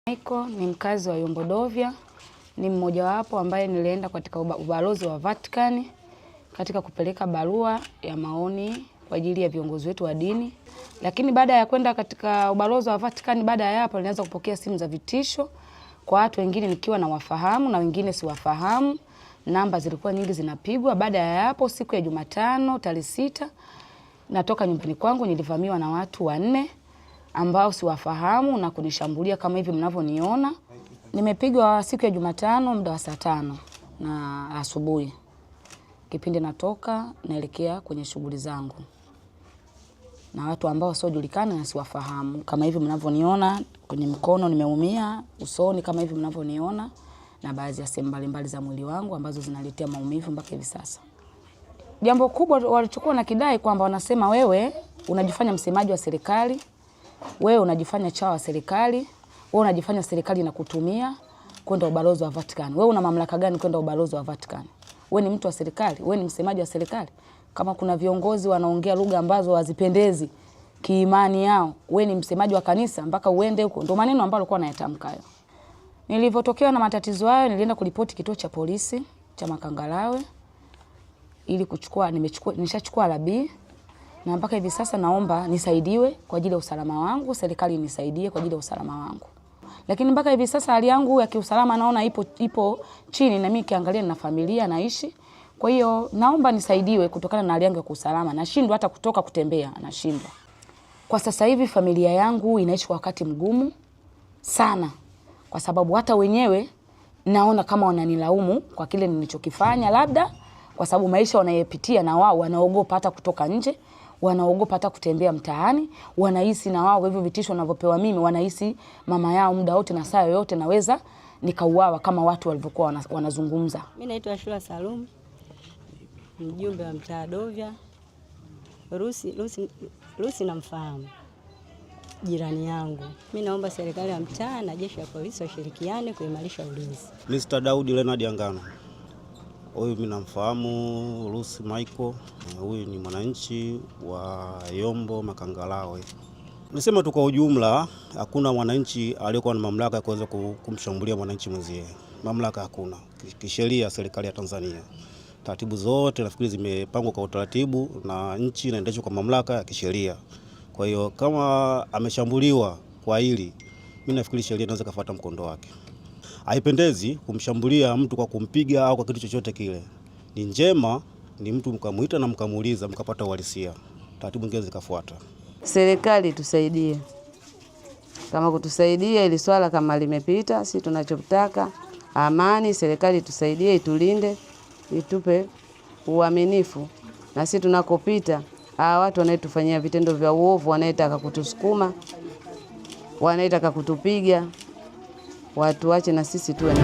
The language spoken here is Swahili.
Michael ni mkazi wa Yombo Dovya, ni mmojawapo ambaye nilienda katika ubalozi wa Vatican katika kupeleka barua ya maoni kwa ajili ya viongozi wetu wa dini. Lakini baada ya kwenda katika ubalozi wa Vatican, baada ya hapo nilianza kupokea simu za vitisho kwa watu wengine nikiwa na wafahamu na wengine siwafahamu. Namba zilikuwa nyingi zinapigwa. Baada ya hapo siku ya Jumatano tarehe 6 natoka nyumbani kwangu, nilivamiwa na watu 4 ambao siwafahamu na kunishambulia kama hivi mnavyoniona. Nimepigwa siku ya Jumatano muda wa saa 5 na asubuhi. Kipindi natoka naelekea kwenye shughuli zangu. Na watu ambao wasiojulikana na siwafahamu kama hivi mnavyoniona, kwenye mkono nimeumia, usoni kama hivi mnavyoniona, na baadhi ya sehemu mbalimbali za mwili wangu ambazo zinaletea maumivu mpaka hivi sasa. Jambo kubwa walichukua na kidai kwamba wanasema wewe unajifanya msemaji wa serikali, wewe unajifanya chawa wa serikali, wewe unajifanya serikali na kutumia kwenda ubalozi wa Vatican. Wewe una mamlaka gani kwenda ubalozi wa Vatican? Wewe ni mtu wa serikali, wewe ni msemaji wa serikali. Kama kuna viongozi wanaongea lugha ambazo hazipendezi kiimani yao, wewe ni msemaji wa kanisa mpaka uende huko. Ndio maneno ambayo alikuwa anayatamka hayo. Nilivyotokewa na matatizo hayo, nilienda kuripoti kituo cha polisi cha Makangalawe ili nishachukua labi, na mpaka hivi sasa naomba nisaidiwe kwa ajili ya usalama wangu, serikali nisaidie kwa ajili ya usalama wangu. Lakini mpaka hivi sasa hali yangu ya kiusalama naona ipo chini, na mimi kiangalia na familia naishi. Kwa hiyo naomba nisaidiwe kutokana na hali yangu ya kiusalama. Nashindwa hata kutoka kutembea, nashindwa. Kwa sasa hivi familia yangu inaishi kwa wakati mgumu sana, kwa sababu hata wenyewe naona kama wananilaumu kwa kile nilichokifanya, labda kwa sababu maisha wanayepitia na wao wanaogopa hata kutoka nje, wanaogopa hata kutembea mtaani, wanahisi na wao hivyo vitisho wanavyopewa mimi, wanahisi mama yao muda wote na saa yoyote naweza nikauawa kama watu walivyokuwa wanazungumza. Mimi naitwa Ashura Salum, mjumbe wa mtaa Dovya. Rusi namfahamu, jirani yangu. Mimi naomba serikali ya mtaa na jeshi la polisi washirikiane kuimarisha ulinzi. Mr. Daudi Leonard Angano. Huyu mimi namfahamu Rusi Michael. Huyu ni mwananchi wa Yombo Makangalawe. Nisema tu kwa ujumla, hakuna mwananchi aliyokuwa na mamlaka ya kuweza kumshambulia mwananchi mwenzie. Mamlaka hakuna. Kisheria serikali ya Tanzania, taratibu zote nafikiri zimepangwa kwa utaratibu na nchi inaendeshwa kwa mamlaka ya kisheria. Kwa hiyo kama ameshambuliwa kwa hili, mimi nafikiri sheria inaweza kufuata mkondo wake. Haipendezi kumshambulia mtu kwa kumpiga au kwa kitu chochote kile. Ni njema ni mtu mkamuita na mkamuuliza mkapata uhalisia, taratibu nyingine zikafuata. Serikali tusaidie. Kama kutusaidia ili swala kama limepita, sisi tunachotaka amani. Serikali tusaidie, itulinde, itupe uaminifu, na sisi tunakopita hawa watu wanaetufanyia vitendo vya uovu, wanaetaka kutusukuma, wanaetaka kutupiga, watu wache na sisi tuwe na